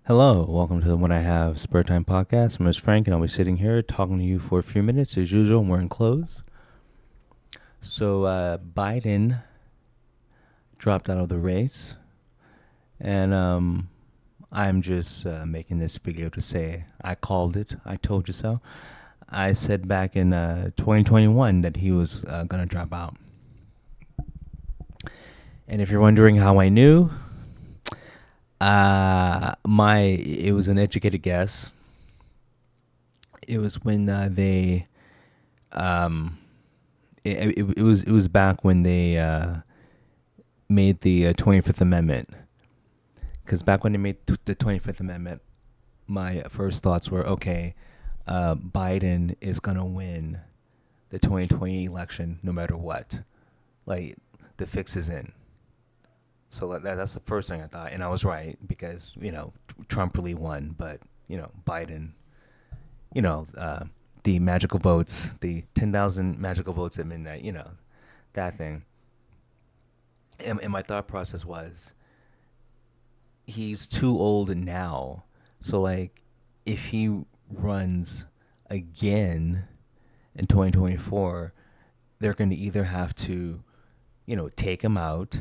Hello, welcome to the When I Have Spare Time podcast. My name is Frank, and I'll be sitting here talking to you for a few minutes. As usual, I'm wearing clothes. Biden dropped out of the race, and I'm just making this video to say I called it. I told you so. I said back in 2021 that he was going to drop out. And if you're wondering how I knew, it was an educated guess. It was when they it was back when they made the 25th Amendment. Because back when they made the 25th Amendment, my first thoughts were, okay, Biden is gonna win the 2020 election no matter what. Like, the fix is in. So that's the first thing I thought, and I was right because Trump really won, but Biden, the magical votes, the 10,000 magical votes at midnight, that thing. And my thought process was, he's too old now, so like, if he runs again in 2024, they're going to either have to, take him out,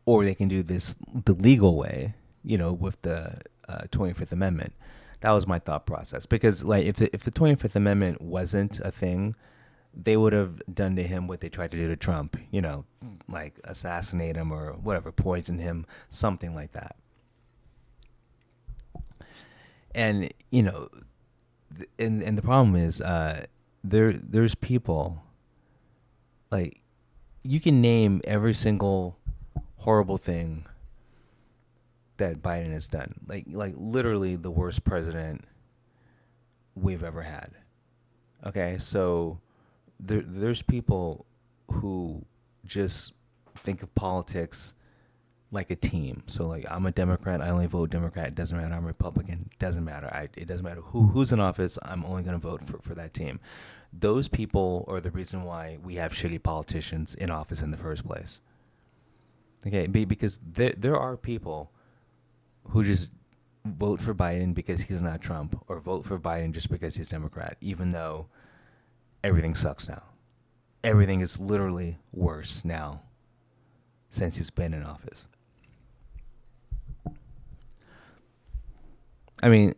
or they can do this the legal way, with the 25th Amendment. That was my thought process, because like, if the 25th Amendment wasn't a thing, they would have done to him what they tried to do to Trump, like assassinate him or whatever, poison him, something like that. And and the problem is, there's people, like, you can name every single horrible thing that Biden has done, like literally the worst president we've ever had. Okay, so there's people who just think of politics like a team. So like, I'm a Democrat, I only vote Democrat. It doesn't matter. I'm a Republican. It doesn't matter. It doesn't matter who's in office. I'm only going to vote for that team. Those people are the reason why we have shitty politicians in office in the first place. Okay, because there are people who just vote for Biden because he's not Trump, or vote for Biden just because he's Democrat, even though everything sucks now. Everything is literally worse now since he's been in office. I mean,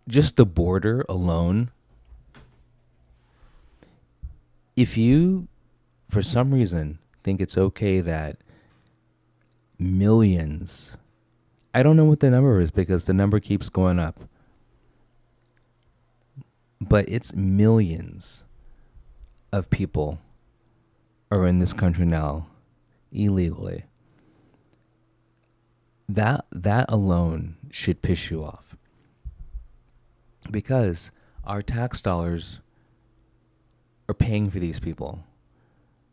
just the border alone. If you, for some reason, think it's okay that millions, I don't know what the number is because the number keeps going up, but it's millions of people are in this country now illegally. That alone should piss you off, because our tax dollars are paying for these people.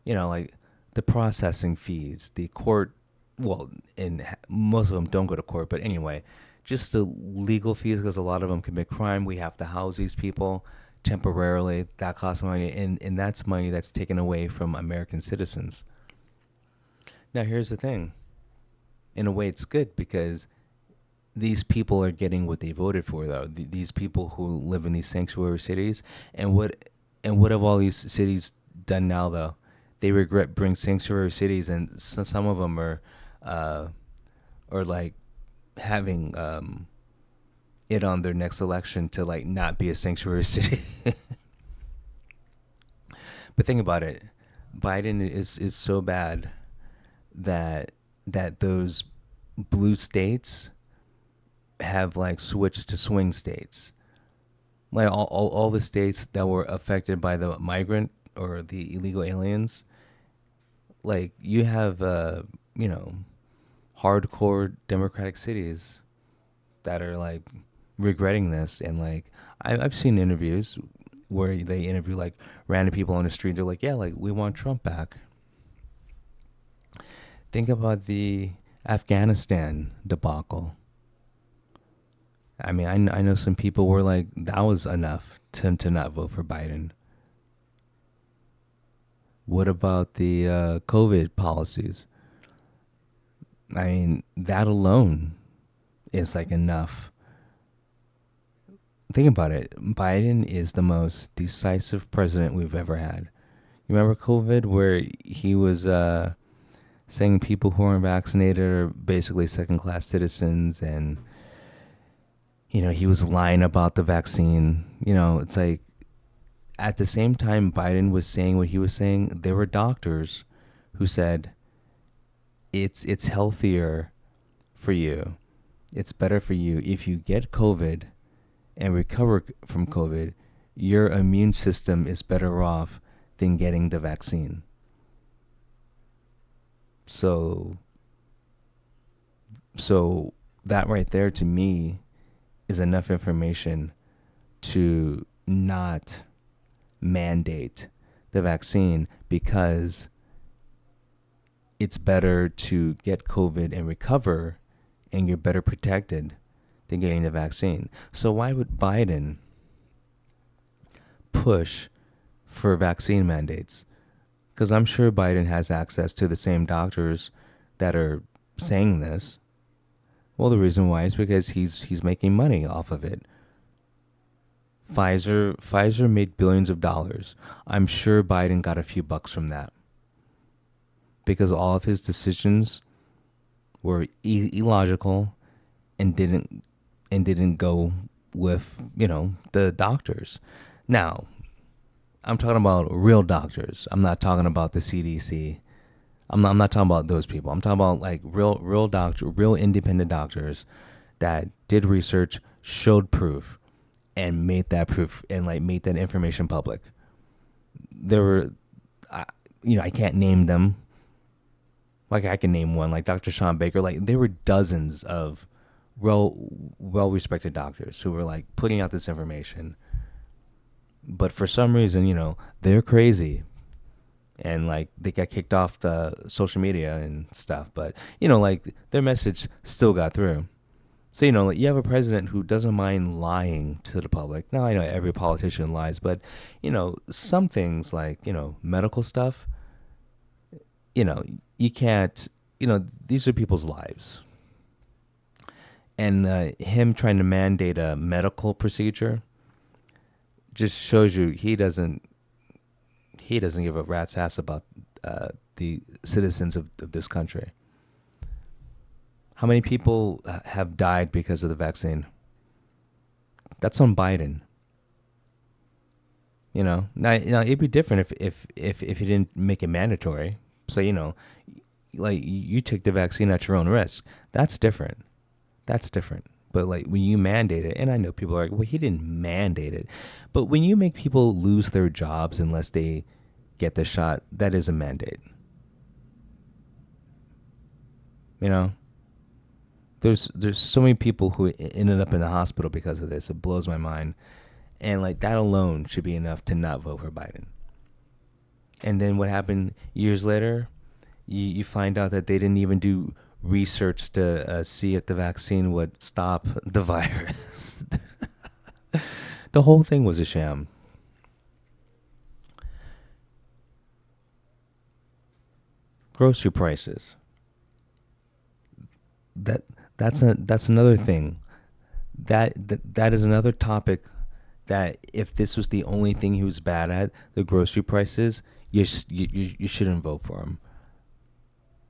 Like the processing fees, the court, well, and most of them don't go to court, but anyway, just the legal fees, because a lot of them commit crime. We have to house these people temporarily. That costs money, and that's money that's taken away from American citizens. Now, here's the thing. In a way, it's good because these people are getting what they voted for, though. These people who live in these sanctuary cities, and what have all these cities done now, though? They regret bring sanctuary cities, and some of them are like having it on their next election to like not be a sanctuary city. But think about it, Biden is so bad that those blue states have like switched to swing states. Like all the states that were affected by the migrant or the illegal aliens, like you have hardcore democratic cities that are like regretting this. And like, I've seen interviews where they interview like random people on the street. They're like, yeah, like, we want Trump back. Think about the Afghanistan debacle. I mean, I know some people were like, that was enough to not vote for Biden. What about the COVID policies? I mean, that alone is like enough. Think about it. Biden is the most decisive president we've ever had. You remember COVID, where he was saying people who aren't vaccinated are basically second class citizens, and he was lying about the vaccine. It's like at the same time Biden was saying what he was saying, there were doctors who said it's healthier for you. It's better for you if you get COVID and recover from COVID. Your immune system is better off than getting the vaccine. So so that right there to me is enough information to not mandate the vaccine, because it's better to get COVID and recover, and you're better protected than getting the vaccine. So why would Biden push for vaccine mandates? Because I'm sure Biden has access to the same doctors that are saying this. Well, the reason why is because he's making money off of it. Pfizer made billions of dollars. I'm sure Biden got a few bucks from that, because all of his decisions were illogical and didn't go with the doctors. Now, I'm talking about real doctors. I'm not talking about the CDC. I'm not talking about those people. I'm talking about like real independent doctors that did research, showed proof, and made that proof and like made that information public. There were, I can't name them. Like I can name one, like Dr. Sean Baker. Like there were dozens of well respected doctors who were like putting out this information, but for some reason, they're crazy, and like they got kicked off the social media and stuff. But like their message still got through. So like you have a president who doesn't mind lying to the public. Now I know every politician lies, but some things like medical stuff. You can't. These are people's lives, and him trying to mandate a medical procedure just shows you he doesn't give a rat's ass about the citizens of this country. How many people have died because of the vaccine? That's on Biden. Now it'd be different if he didn't make it mandatory. So like you took the vaccine at your own risk. That's different. That's different. But like when you mandate it, and I know people are like, well, he didn't mandate it. But when you make people lose their jobs unless they get the shot, that is a mandate. You know, there's so many people who ended up in the hospital because of this. It blows my mind. And like that alone should be enough to not vote for Biden. And then what happened years later? You find out that they didn't even do research to see if the vaccine would stop the virus. The whole thing was a sham. Grocery prices. That that's another thing. That is another topic that if this was the only thing he was bad at, the grocery prices, you shouldn't vote for him.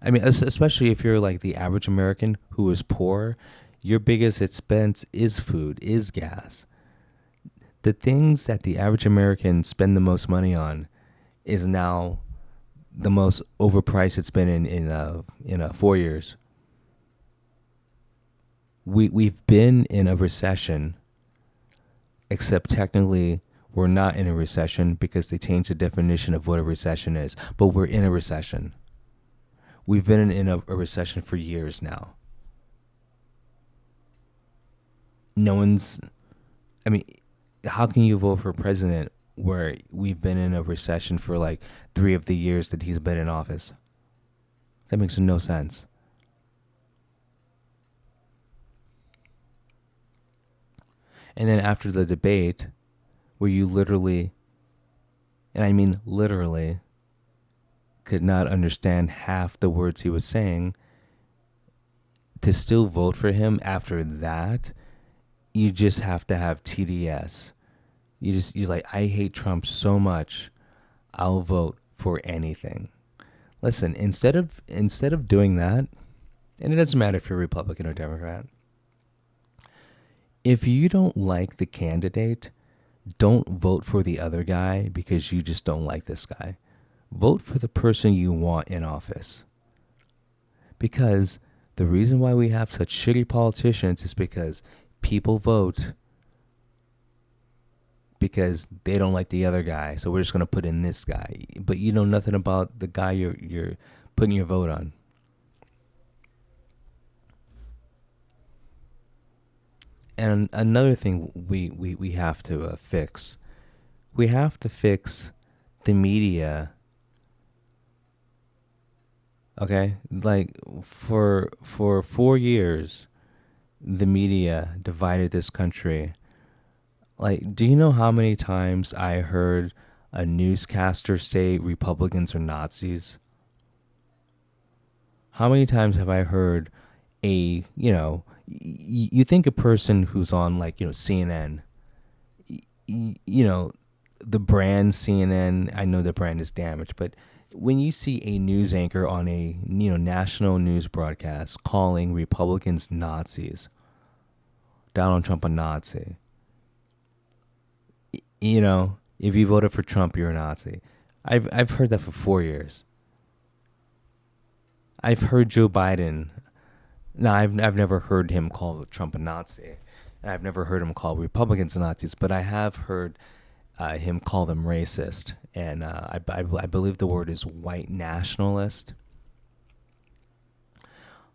I mean, especially if you're like the average American who is poor, your biggest expense is food, is gas. The things that the average American spend the most money on is now the most overpriced it's been in 4 years. We've been in a recession, except technically we're not in a recession because they changed the definition of what a recession is. But we're in a recession. We've been in a recession for years now. No one's. I mean, how can you vote for president where we've been in a recession for like 3 of the years that he's been in office? That makes no sense. And then after the debate, where you literally, and I mean literally, could not understand half the words he was saying, to still vote for him after that, you just have to have TDS. You're like, I hate Trump so much, I'll vote for anything. Listen, instead of doing that, and it doesn't matter if you're Republican or Democrat, if you don't like the candidate, don't vote for the other guy because you just don't like this guy. Vote for the person you want in office. Because the reason why we have such shitty politicians is because people vote because they don't like the other guy, so we're just gonna put in this guy. But you know nothing about the guy you're putting your vote on. And another thing we have to fix, we have to fix the media. Okay, like for 4 years, the media divided this country. Like, do you know how many times I heard a newscaster say Republicans are Nazis? How many times have I heard you think a person who's on, like, CNN, you know, the brand CNN, I know the brand is damaged, but when you see a news anchor on a, national news broadcast calling Republicans Nazis, Donald Trump a Nazi, if you voted for Trump, you're a Nazi. I've heard that for 4 years. I've heard Joe Biden. No, I've never heard him call Trump a Nazi, and I've never heard him call Republicans Nazis. But I have heard him call them racist, and I believe the word is white nationalist.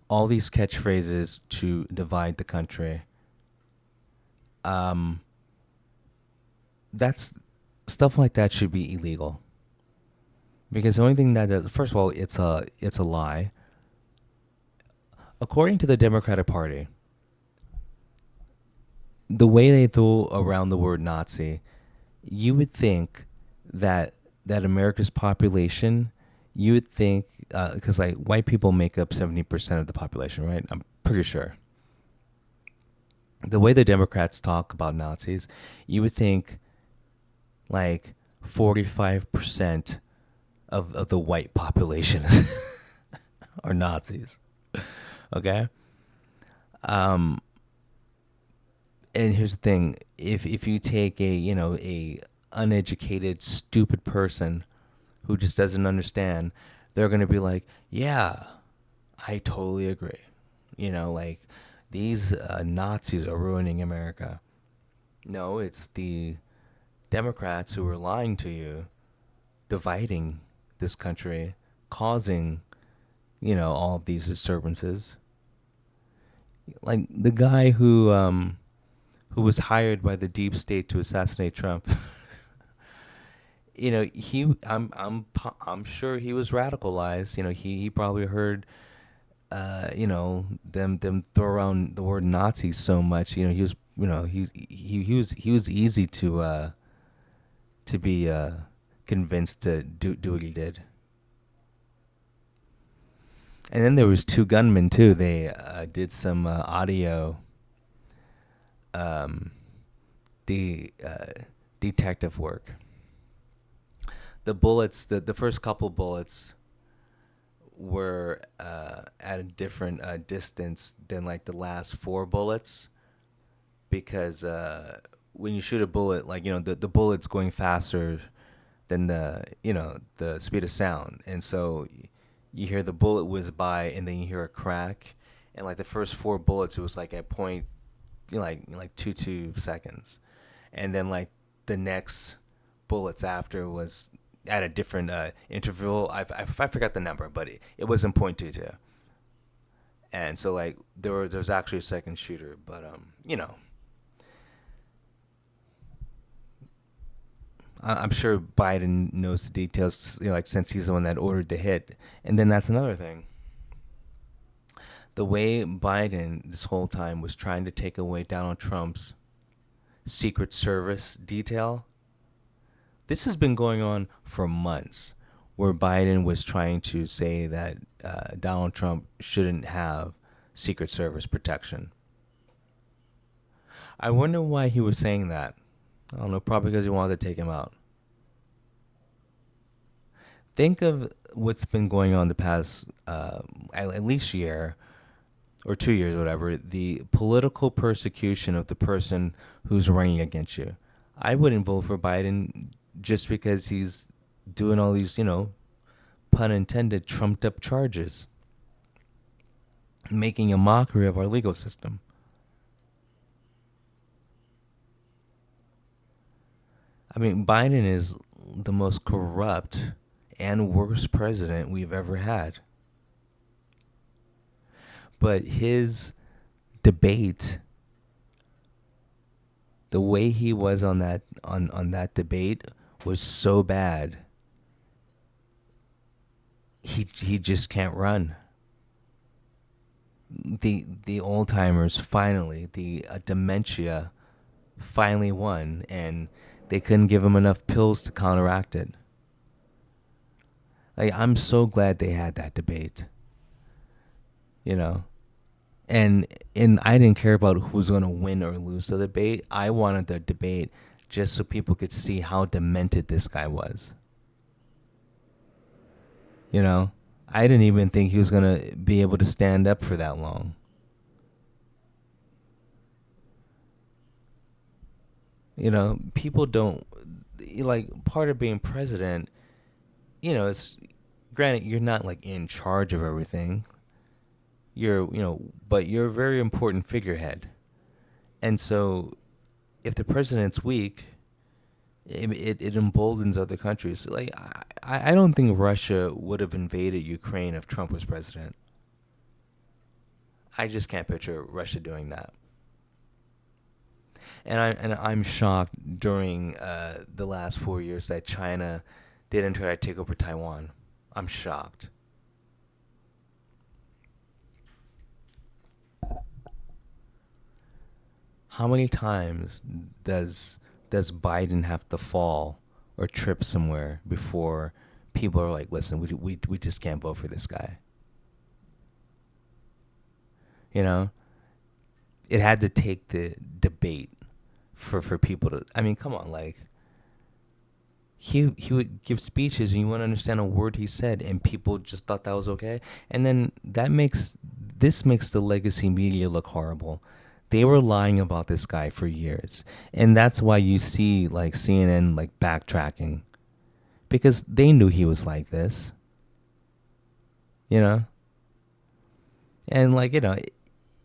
All these catchphrases to divide the country. That's stuff like that should be illegal, because the only thing that does, first of all, it's a lie. According to the Democratic Party, the way they throw around the word Nazi, you would think that America's population, you would think, because like white people make up 70% of the population, right? I'm pretty sure. The way the Democrats talk about Nazis, you would think like 45% of the white population are Nazis. Okay? And here's the thing. If you take a uneducated, stupid person who just doesn't understand, they're gonna be like, yeah, I totally agree. Like, these Nazis are ruining America. No, it's the Democrats who are lying to you, dividing this country, causing, all of these disturbances. Like the guy who was hired by the deep state to assassinate Trump. I'm sure he was radicalized. He probably heard them throw around the word Nazi so much. He was he was easy to be convinced to do what he did. And then there was two gunmen too. They did some audio de- detective work. The bullets, the first couple bullets were at a different distance than like the last four bullets, because when you shoot a bullet, like, the bullet's going faster than the speed of sound, and so you hear the bullet whiz by, and then you hear a crack, and like the first four bullets, it was like at point, like 2 seconds, and then like the next bullets after was at a different interval. I forgot the number, but it was in .22, and so like there's actually a second shooter, but I'm sure Biden knows the details, like, since he's the one that ordered the hit. And then that's another thing. The way Biden this whole time was trying to take away Donald Trump's Secret Service detail. This has been going on for months, where Biden was trying to say that Donald Trump shouldn't have Secret Service protection. I wonder why he was saying that. I don't know, probably because he wanted to take him out. Think of what's been going on the past at least year or 2 years, whatever, the political persecution of the person who's running against you. I wouldn't vote for Biden just because he's doing all these, pun intended, trumped up charges, making a mockery of our legal system. I mean, Biden is the most corrupt and worst president we've ever had. But his debate, the way he was on that debate was so bad. He just can't run. The old timers finally, the dementia finally won, and they couldn't give him enough pills to counteract it. Like, I'm so glad they had that debate. You know, and I didn't care about who's going to win or lose the debate. I wanted the debate just so people could see how demented this guy was. You know, I didn't even think he was going to be able to stand up for that long. You know, people don't like, part of being president, it's granted you're not like in charge of everything. But you're a very important figurehead. And so if the president's weak, it emboldens other countries. Like, I don't think Russia would have invaded Ukraine if Trump was president. I just can't picture Russia doing that. And I'm shocked during the last 4 years that China didn't try to take over Taiwan. I'm shocked. How many times does Biden have to fall or trip somewhere before people are like, listen, we just can't vote for this guy? You know, it had to take the debate for people to. I mean, come on, like, he would give speeches and you wouldn't understand a word he said, and people just thought that was okay. And then this makes the legacy media look horrible. They were lying about this guy for years, and that's why you see like CNN like backtracking, because they knew he was like this, you know. And like,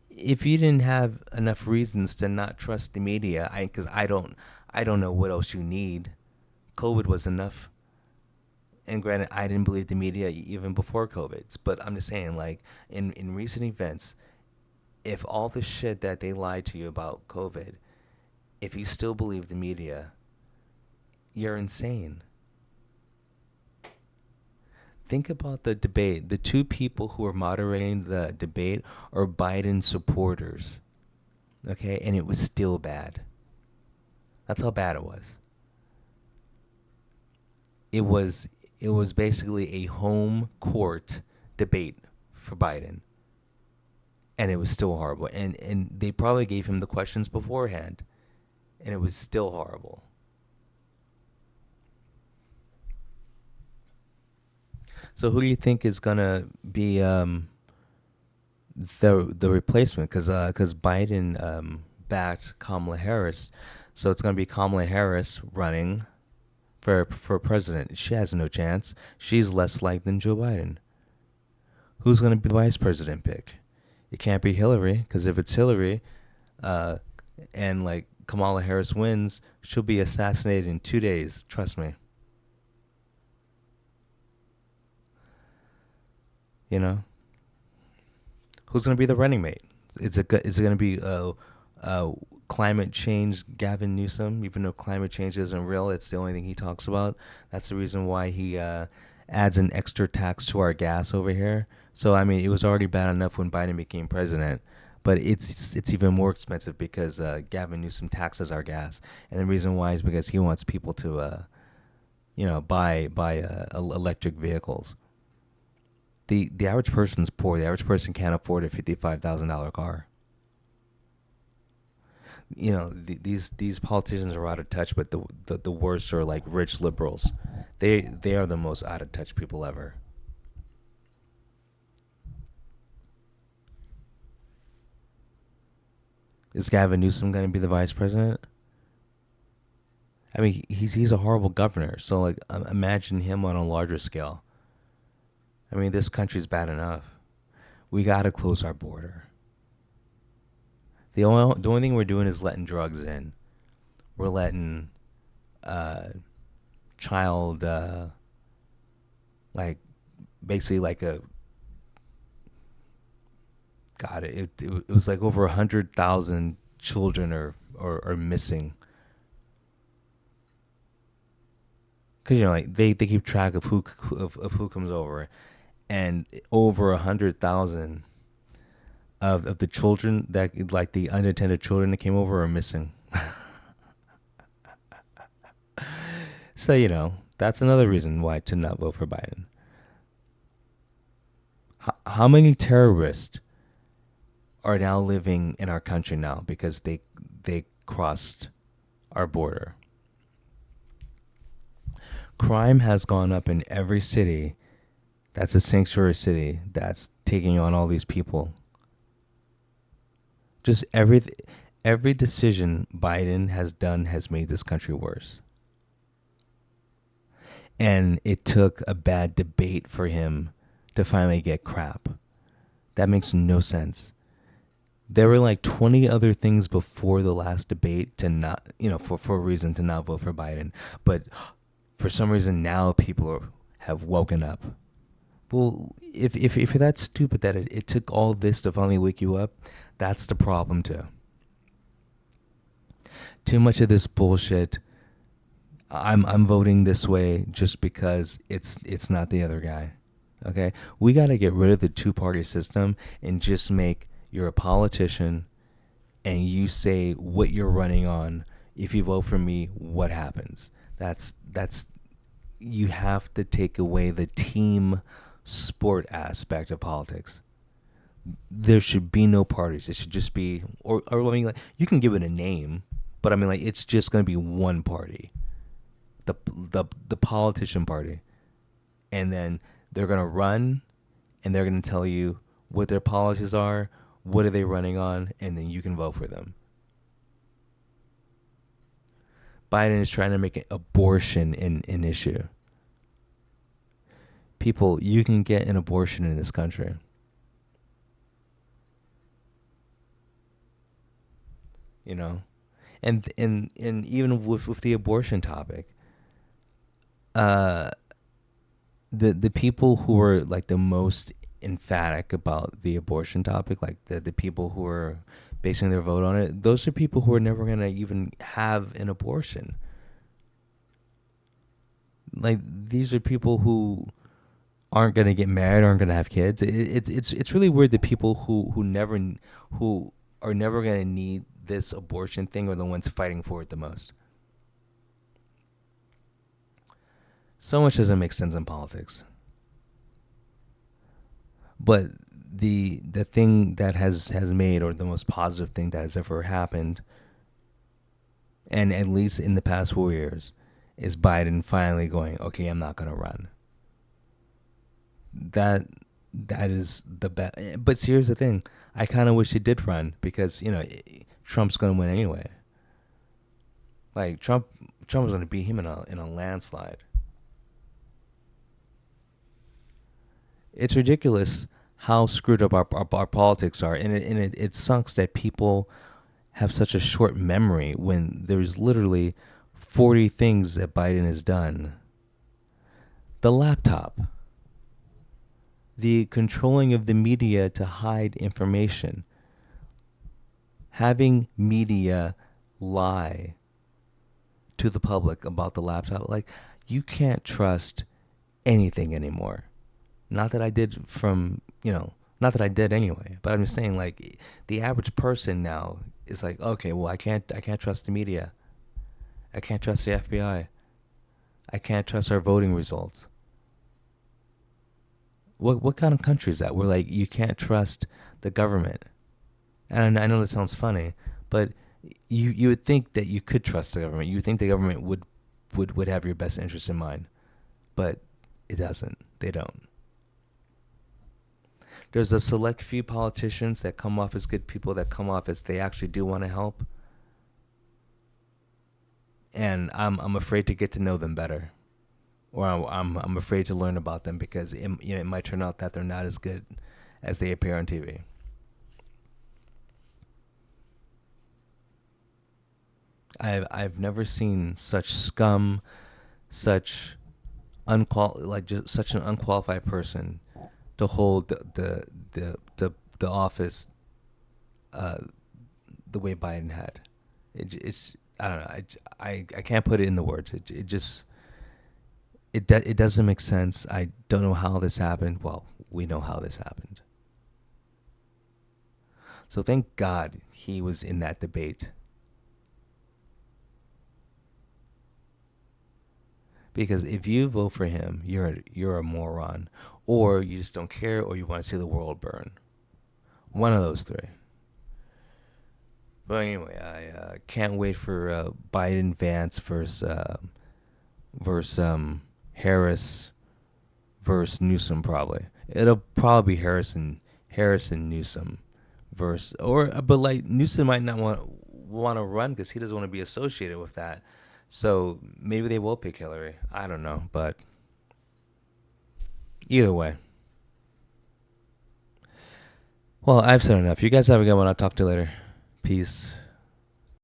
if you didn't have enough reasons to not trust the media, because I don't know what else you need. COVID was enough. And granted, I didn't believe the media even before COVID. But I'm just saying, like, in recent events, if all the shit that they lied to you about COVID, if you still believe the media, you're insane. Think about the debate. The two people who are moderating the debate are Biden supporters. Okay? And it was still bad. That's how bad it was. It was basically a home court debate for Biden. And it was still horrible. And they probably gave him the questions beforehand. And it was still horrible. So who do you think is gonna be the replacement? Because Biden backed Kamala Harris, so it's gonna be Kamala Harris running for president. She has no chance. She's less liked than Joe Biden. Who's gonna be the vice president pick? It can't be Hillary, because if it's Hillary, uh, and like Kamala Harris wins, she'll be assassinated in 2 days. Trust me. You know. Who's going to be the running mate? Is it going to be climate change Gavin Newsom? Even though climate change isn't real, it's the only thing he talks about. That's the reason why he adds an extra tax to our gas over here. So I mean, it was already bad enough when Biden became president, but it's even more expensive because Gavin Newsom taxes our gas, and the reason why is because he wants people to buy electric vehicles. The average person's poor. The average person can't afford a $55,000 car. These politicians are out of touch, but the worst are like rich liberals. They are the most out of touch people ever. Is Gavin Newsom going to be the vice president? I mean, he's a horrible governor. So like, imagine him on a larger scale. I mean, this country's bad enough. We got to close our border. The only thing we're doing is letting drugs in. We're letting uh, child like basically like a God. It was like over 100,000 children are missing because like they keep track of who comes over, and over 100,000 of the children that like the unattended children that came over are missing. So that's another reason why to not vote for Biden. How many terrorists are now living in our country now because they crossed our border? Crime has gone up in every city that's a sanctuary city that's taking on all these people. Just every decision Biden has done has made this country worse. And it took a bad debate for him to finally get crap. That makes no sense. There were like 20 other things before the last debate to not, for a reason to not vote for Biden. But for some reason now people have woken up. Well, if you're that stupid that it took all this to finally wake you up, that's the problem too. Too much of this bullshit. I'm voting this way just because it's not the other guy. Okay? We got to get rid of the two-party system and just make you're a politician and you say what you're running on. If you vote for me, what happens? That's you have to take away the team sport aspect of politics. There should be no parties. It should just be, or I mean, like, you can give it a name, but I mean, like, it's just going to be one party, the politician party, and then they're going to run, and they're going to tell you what their policies are, what are they running on, and then you can vote for them. Biden is trying to make abortion an issue. People, you can get an abortion in this country. And even with the abortion topic, uh, the people who are like the most emphatic about the abortion topic, like the people who are basing their vote on it, those are people who are never gonna even have an abortion. Like, these are people who aren't gonna get married, aren't gonna have kids. It's really weird that people who are never gonna need this abortion thing are the ones fighting for it the most. So much doesn't make sense in politics. But the thing that has made, or the most positive thing that has ever happened, and at least in the past 4 years, is Biden finally going, okay, I'm not gonna run. That is the best. But here's the thing: I kind of wish he did run because Trump's gonna win anyway. Like, Trump was gonna beat him in a landslide. It's ridiculous how screwed up our politics are, and it sucks that people have such a short memory when there's literally 40 things that Biden has done. The laptop, the controlling of the media to hide information, having media lie to the public about the laptop. Like, you can't trust anything anymore. Not that I did not that I did anyway, but I'm just saying, like, the average person now is like, okay, well, I can't trust the media. I can't trust the FBI. I can't trust our voting results. what kind of country is that? Where like you can't trust the government. And I know this sounds funny, but you would think that you could trust the government. You would think the government would have your best interest in mind, but it doesn't. They don't. There's a select few politicians that come off as good people, that come off as they actually do want to help, and I'm afraid to get to know them better, or I'm afraid to learn about them because it might turn out that they're not as good as they appear on TV. I've never seen such scum, such just such an unqualified person to hold the office uh, the way Biden had. It's I don't know. I can't put it in the words. It just it doesn't make sense. I don't know how this happened. Well, we know how this happened. So thank God he was in that debate, because if you vote for him, you're a moron, or you just don't care, or you want to see the world burn. One of those three. But anyway, I can't wait for Biden Vance versus Harris versus Newsom. Probably it'll probably be Harrison Newsom versus, or but like Newsom might not want to run because he doesn't want to be associated with that. So maybe they will pick Hillary. I don't know, but either way. Well, I've said enough. You guys have a good one. I'll talk to you later. Peace.